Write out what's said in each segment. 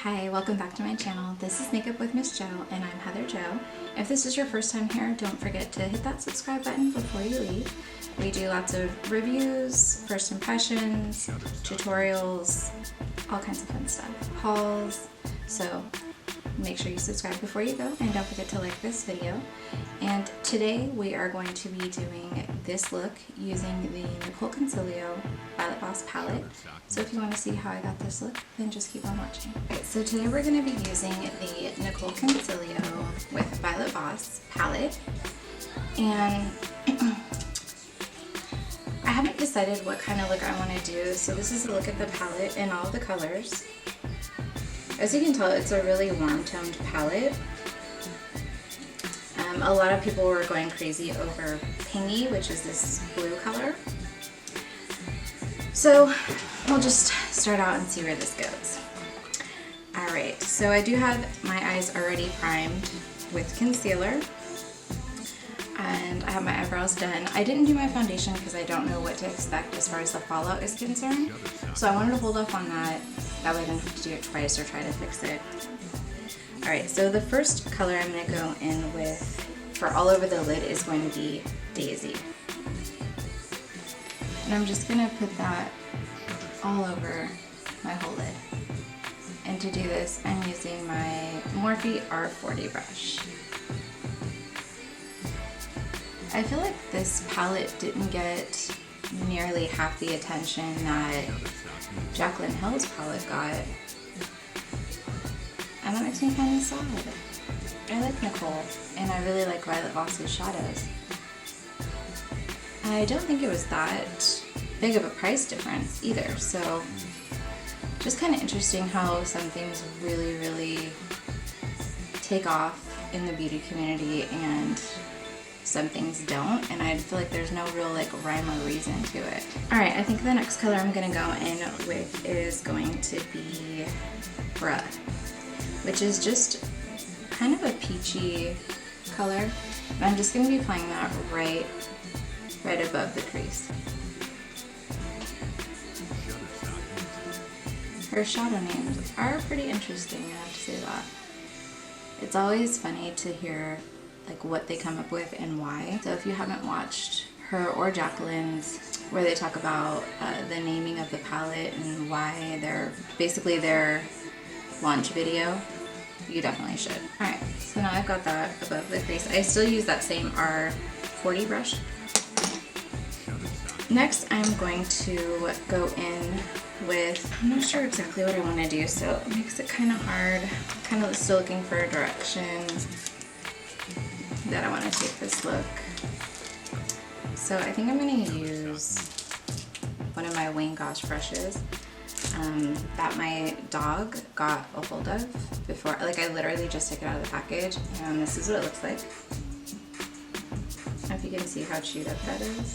Hi, welcome back to my channel. This is Makeup with Miss Jo, and I'm Heather Jo. If this is your first time here, don't forget to hit that subscribe button before you leave. We do lots of reviews, first impressions, tutorials, all kinds of fun stuff, hauls, so make sure you subscribe before you go, and don't forget to like this video. And today we are going to be doing this look using the Nicol Concilio Voss palette. So if you want to see how I got this look, then just keep on watching. Okay, so today we're going to be using the Nicol Concilio with Voss palette. And I haven't decided what kind of look I want to do, so this is a look at the palette in all the colors. As you can tell, it's a really warm-toned palette. A lot of people were going crazy over Pingy, which is this blue color. So we'll just start out and see where this goes. Alright, so I do have my eyes already primed with concealer. And I have my eyebrows done. I didn't do my foundation because I don't know what to expect as far as the fallout is concerned. So I wanted to hold off on that. That way I didn't have to do it twice or try to fix it. Alright, so the first color I'm going to go in with for all over the lid is going to be Daisy. And I'm just going to put that all over my whole lid. And to do this, I'm using my Morphe R40 brush. I feel like this palette didn't get nearly half the attention that Jaclyn Hill's palette got. And that makes me kind of sad. I like Nicol, and I really like Violet Voss's shadows. I don't think it was that big of a price difference either, so just kind of interesting how some things really take off in the beauty community and some things don't, and I feel like there's no real like rhyme or reason to it. Alright, I think the next color I'm going to go in with is going to be Bruh, which is just kind of a peachy color. And I'm just going to be applying that right above the crease. Her shadow names are pretty interesting, I have to say that. It's always funny to hear like what they come up with and why. So if you haven't watched her or Jaclyn's, where they talk about the naming of the palette and why they're basically their launch video, you definitely should. Alright, so now I've got that above the crease. I still use that same R40 brush. Next, I'm going to go in with, I'm not sure exactly what I want to do, so it makes it kind of hard. Kind of still looking for a direction that I want to take this look. So I think I'm going to use one of my Wayne Gosh brushes that my dog got a hold of before. Like, I literally just took it out of the package, and this is what it looks like. I don't know if you can see how chewed up that is.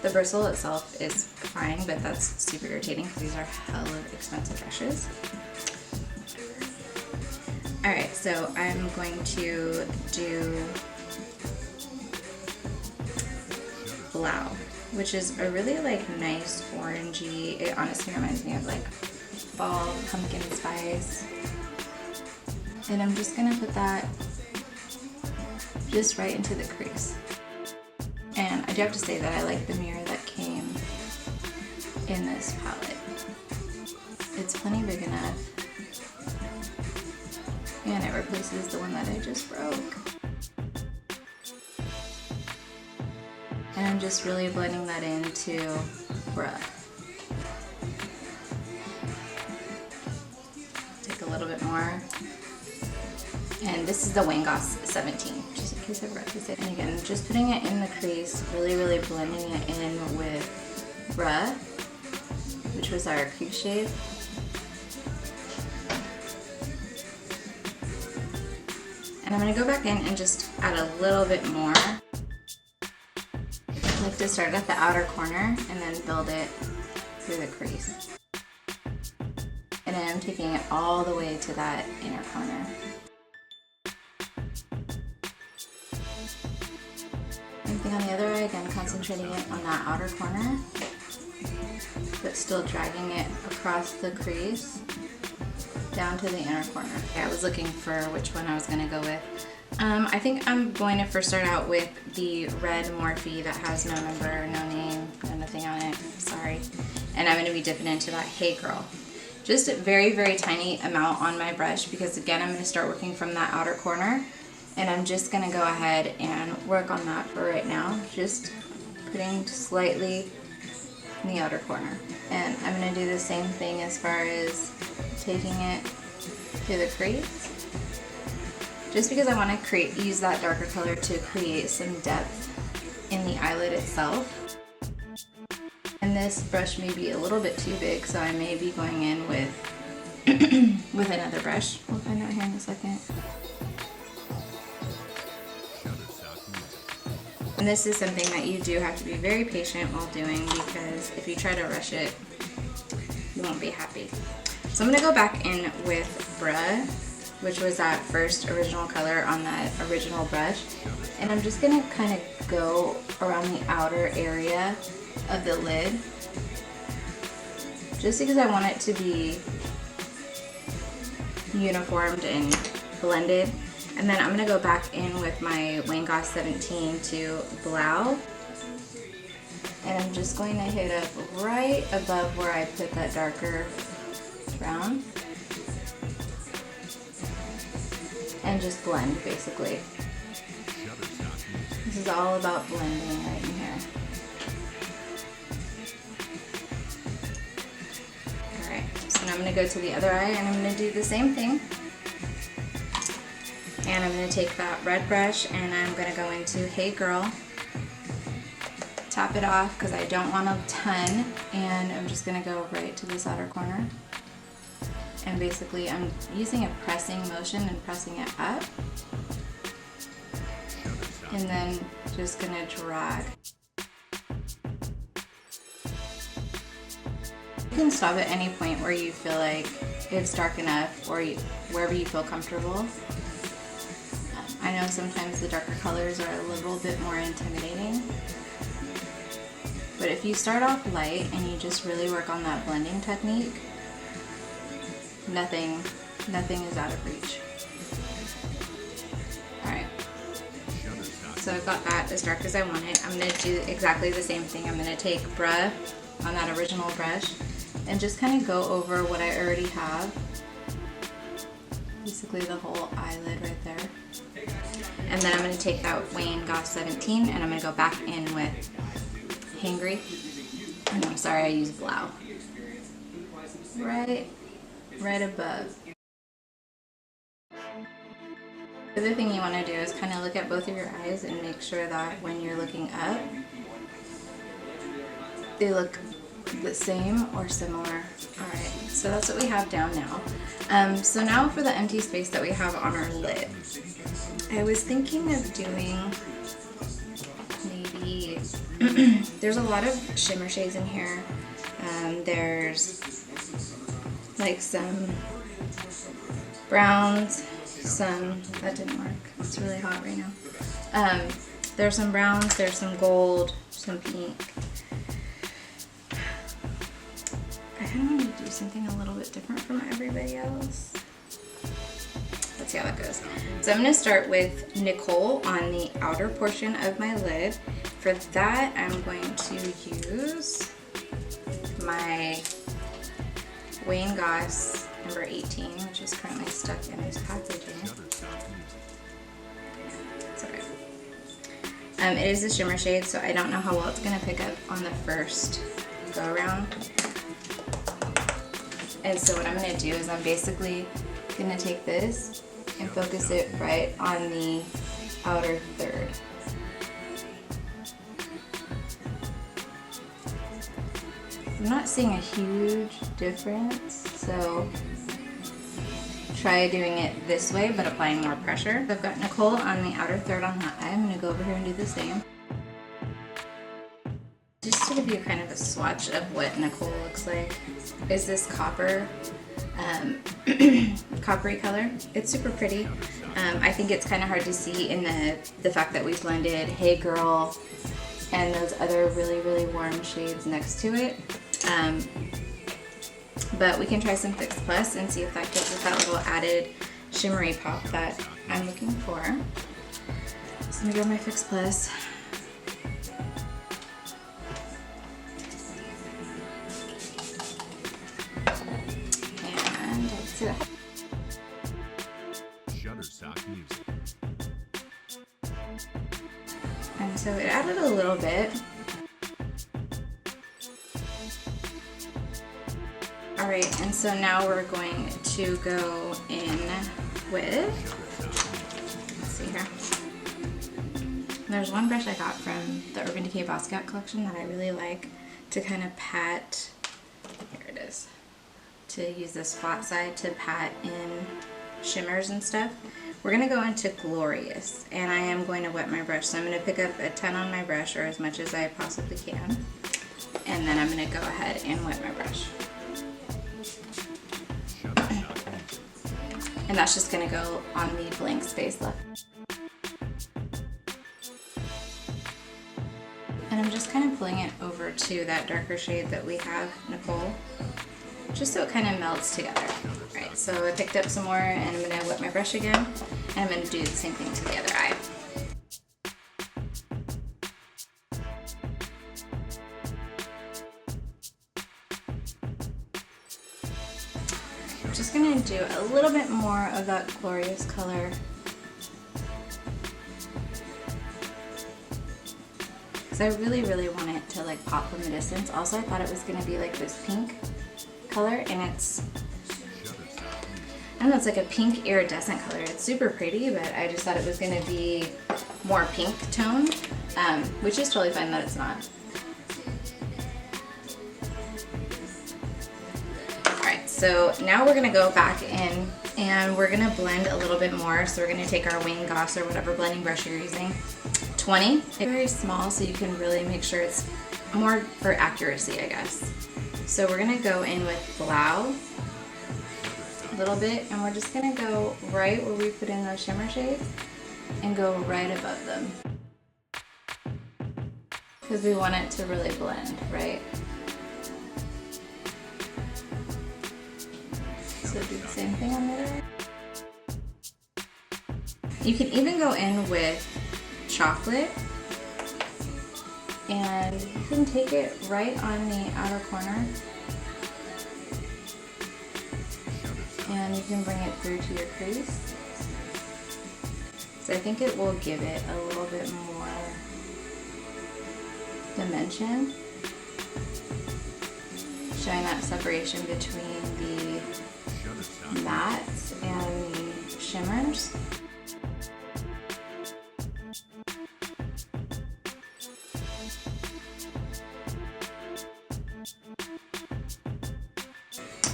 The bristle itself is fine, but that's super irritating because these are hella expensive brushes. Alright, so I'm going to do Blau, which is a really like nice orangey, it honestly reminds me of like fall pumpkin spice. And I'm just going to put that just right into the crease. And I do have to say that I like the mirror that came in this palette. It's plenty big enough. And it replaces the one that I just broke. And I'm just really blending that into Bruh. Take a little bit more. And this is the Wayne Gosh 17, just in case I forgot to say. And again, just putting it in the crease, really blending it in with Bruh, which was our crease shade. And I'm going to go back in and just add a little bit more. I like to start at the outer corner and then build it through the crease. And then I'm taking it all the way to that inner corner. Same thing on the other eye, again concentrating it on that outer corner, but still dragging it across the crease. down to the inner corner. Okay, I was looking for which one I was gonna go with. I think I'm going to first start out with the red Morphe that has no number, no name, no nothing on it, sorry. And I'm gonna be dipping into that Hey Girl. Just a very, very tiny amount on my brush because again, I'm gonna start working from that outer corner and I'm just gonna go ahead and work on that for right now. Just putting slightly in the outer corner. And I'm gonna do the same thing as far as taking it to the crease. Just because I want to use that darker color to create some depth in the eyelid itself. And this brush may be a little bit too big, so I may be going in with with another brush. We'll find out here in a second. And this is something that you do have to be very patient while doing because if you try to rush it, you won't be happy. So I'm going to go back in with Bruh, which was that first original color on that original brush. And I'm just gonna kind of go around the outer area of the lid, just because I want it to be uniformed and blended. And then I'm gonna go back in with my Voss 17 to blow. And I'm just going to hit up right above where I put that darker brown. And just blend, basically. This is all about blending right in here. Alright, so now I'm going to go to the other eye and I'm going to do the same thing. And I'm going to take that red brush and I'm going to go into Hey Girl. Tap it off because I don't want a ton. And I'm just going to go right to this outer corner. And basically I'm using a pressing motion and pressing it up. And then just gonna drag. You can stop at any point where you feel like it's dark enough or wherever you feel comfortable. I know sometimes the darker colors are a little bit more intimidating. But if you start off light and you just really work on that blending technique, nothing is out of reach. Alright, so I've got that as dark as I want it. I'm going to do exactly the same thing. I'm going to take Bruh on that original brush and just kind of go over what I already have. Basically the whole eyelid right there. And then I'm going to take that Voss 17 and I'm going to go back in with Hangry. Oh no, sorry, I used Blow. Right above. The other thing you want to do is kind of look at both of your eyes and make sure that when you're looking up, they look the same or similar. Alright, so that's what we have down now. So now for the empty space that we have on our lid. I was thinking of doing maybe, there's a lot of shimmer shades in here. There's like some browns, that didn't work, it's really hot right now. There's some browns, there's some gold, some pink. I kind of want to do something a little bit different from everybody else. Let's see how that goes. So I'm going to start with Nicol on the outer portion of my lid. For that, I'm going to use my Voss number 18, which is currently stuck in this packaging. It's okay. It is a shimmer shade, so I don't know how well it's going to pick up on the first go around. And so what I'm going to do is I'm basically going to take this and focus it right on the outer third. I'm not seeing a huge difference, so try doing it this way but applying more pressure. I've got Nicol on the outer third on that eye. I'm going to go over here and do the same. Just to give you kind of a swatch of what Nicol looks like, is this copper, coppery color. It's super pretty. I think it's kind of hard to see in the fact that we blended Hey Girl and those other really, really warm shades next to it. But we can try some Fix Plus and see if that gives us that little added shimmery pop that I'm looking for. So let me grab my Fix Plus. And let's see what music. And so it added a little bit. All right, and so now we're going to go in with, let's see here. There's one brush I got from the Urban Decay Voss collection that I really like to kind of pat, here it is, to use this flat side to pat in shimmers and stuff. We're gonna go into Glorious, and I am going to wet my brush. So I'm gonna pick up a 10 on my brush, or as much as I possibly can, and then I'm gonna go ahead and wet my brush. And that's just gonna go on the blank space left. And I'm just kind of pulling it over to that darker shade that we have, Nicole, just so it kind of melts together. All right, so I picked up some more, and I'm gonna wet my brush again, and I'm gonna do the same thing to the other eye. I'm just gonna do a little bit more of that Glorious color. So I really, really want it to like pop from the distance. Also, I thought it was gonna be like this pink color, and it's, I don't know, it's like a pink iridescent color. It's super pretty, but I just thought it was gonna be more pink toned, which is totally fine that it's not. So now we're gonna go back in and we're gonna blend a little bit more. So we're gonna take our Wayne Goss or whatever blending brush you're using, 20. It's very small, so you can really make sure it's more for accuracy, I guess. So we're gonna go in with Blau a little bit, and we're just gonna go right where we put in those shimmer shades and go right above them, because we want it to really blend, right? So do the same thing on the other. You can even go in with chocolate, and you can take it right on the outer corner, and you can bring it through to your crease. So I think it will give it a little bit more dimension, showing that separation between the mattes and the shimmers.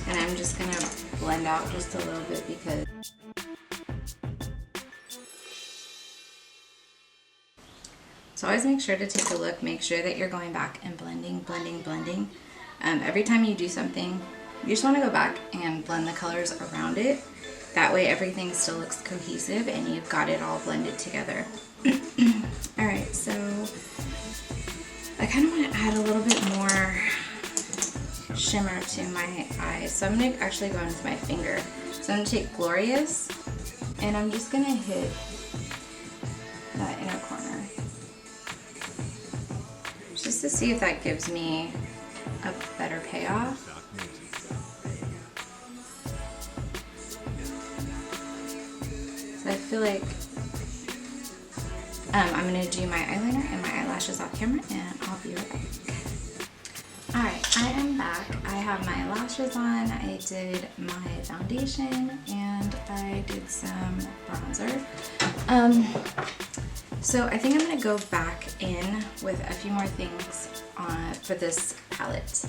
And I'm just gonna blend out just a little bit because so always make sure to take a look, make sure that you're going back and blending. Every time you do something, you just want to go back and blend the colors around it. That way everything still looks cohesive and you've got it all blended together. Alright, so I kind of want to add a little bit more shimmer to my eyes. So I'm going to actually go in with my finger. So I'm going to take Glorious, and I'm just going to hit that inner corner, just to see if that gives me a better payoff. So I feel like I'm going to do my eyeliner and my eyelashes off camera, and I'll be right back. Alright, I am back. I have my lashes on, I did my foundation, and I did some bronzer. So I think I'm going to go back in with a few more things for this palette.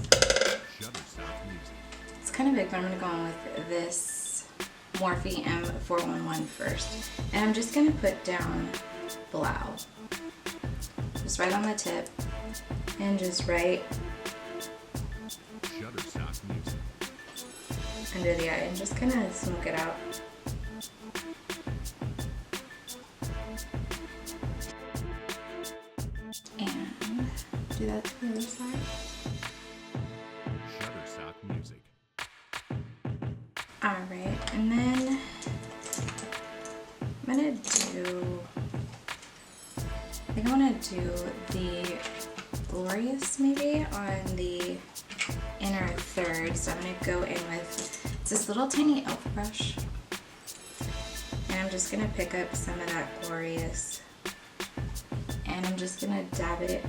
It's kind of big, but I'm going to go in with this Morphe M411 first. And I'm just going to put down Blau. Just right on the tip, and just right under the eye, and just kind of smoke it out. And do that to the other side. Shutterstock Music. Alright, and then I'm gonna do, I think I want to do the Glorious maybe on the inner third. So I'm going to go in with this little tiny elf brush, and I'm just going to pick up some of that Glorious, and I'm just going to dab it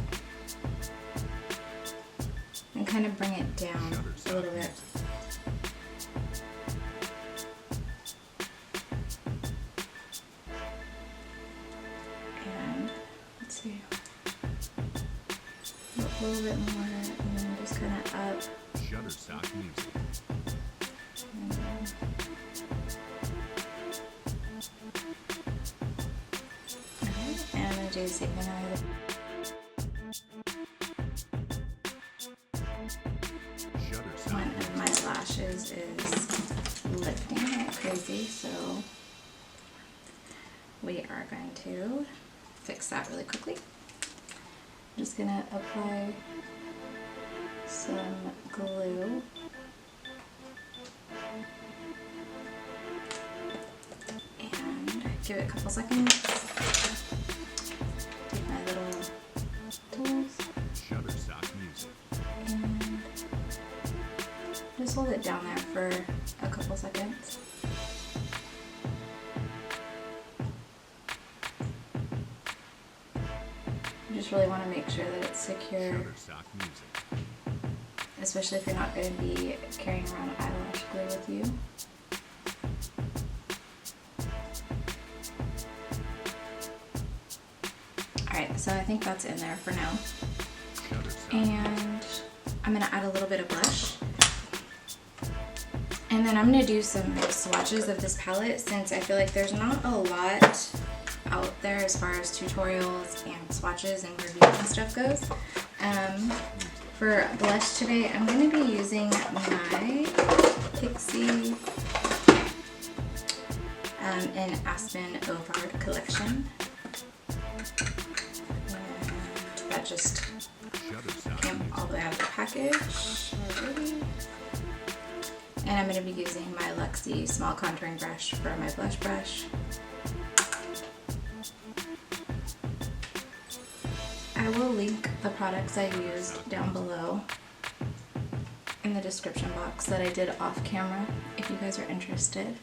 and kind of bring it down a little bit. And let's see, a little bit more, and then just kind of up. Shutterstock Music. Alright, and I'm going to do the same thing on the one of my lashes is lifting like crazy, so we are going to fix that really quickly. I'm just going to apply some glue. And give it a couple seconds. Take my little tools. Shutterstock Music. And just hold it down there for a couple seconds. You just really want to make sure that it's secure, Shutterstock Music. especially if you're not going to be carrying around eyelash glue with you. Alright, so I think that's in there for now. And I'm going to add a little bit of blush. And then I'm going to do some swatches of this palette, since I feel like there's not a lot out there as far as tutorials and swatches and reviews and stuff goes. For blush today, I'm going to be using my Pixie in Aspen Ovard collection. And that just came all the way out of the package already. And I'm going to be using my Luxie small contouring brush for my blush brush. I will link the products I used down below in the description box that I did off camera if you guys are interested.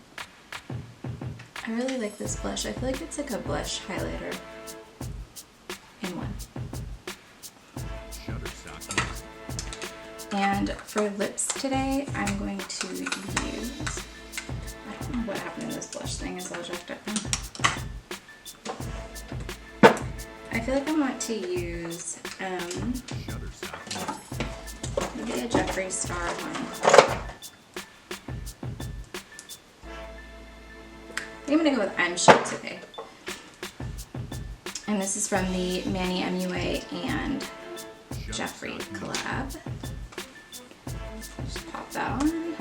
I really like this blush. I feel like it's like a blush highlighter in one. And for lips today, I'm going to use, I don't know what happened in this blush thing, it's all jacked up now. I feel like I want to use maybe a Jeffree Star one. I think I'm going to go with I'm Chic today. And this is from the Manny MUA and Jeffree collab. Just pop that on.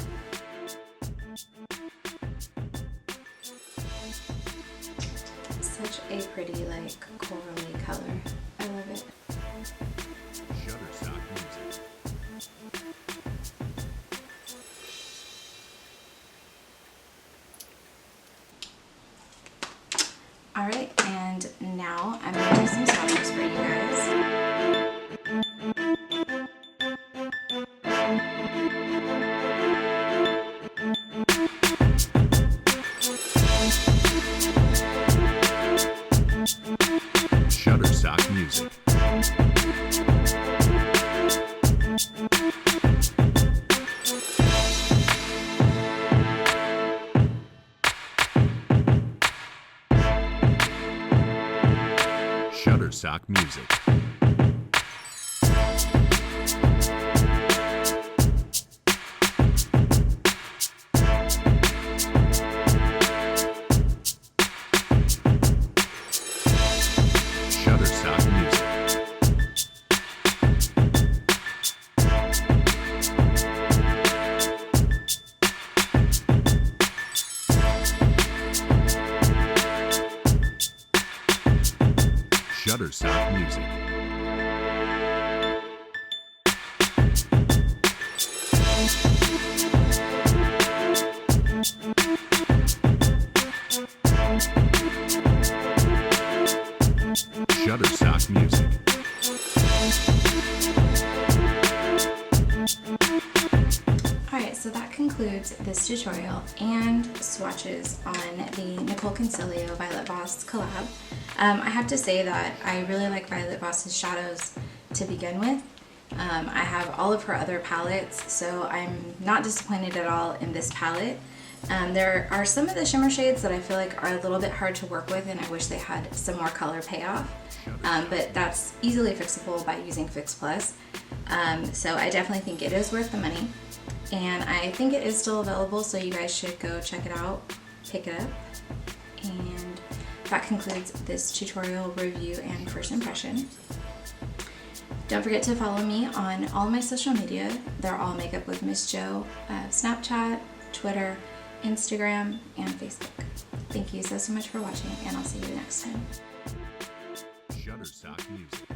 Such a pretty, like, corally color. I love it. Shutterstock Music. Alright, and now I'm going to do some swatches for you guys. Shutterstock Music. Shutterstock Music. Shutterstock Music. concludes this tutorial and swatches on the Nicol Concilio Violet Voss collab. I have to say that I really like Violet Voss's shadows to begin with. I have all of her other palettes, so I'm not disappointed at all in this palette. There are some of the shimmer shades that I feel like are a little bit hard to work with, and I wish they had some more color payoff, but that's easily fixable by using Fix Plus. So I definitely think it is worth the money, and I think it is still available, so you guys should go check it out, pick it up. And that concludes this tutorial review and first impression. Don't forget to follow me on all my social media. They're all Makeup with Miss Jo, Snapchat, Twitter, Instagram, and Facebook. Thank you so much for watching, and I'll see you next time. Shutterstock Music.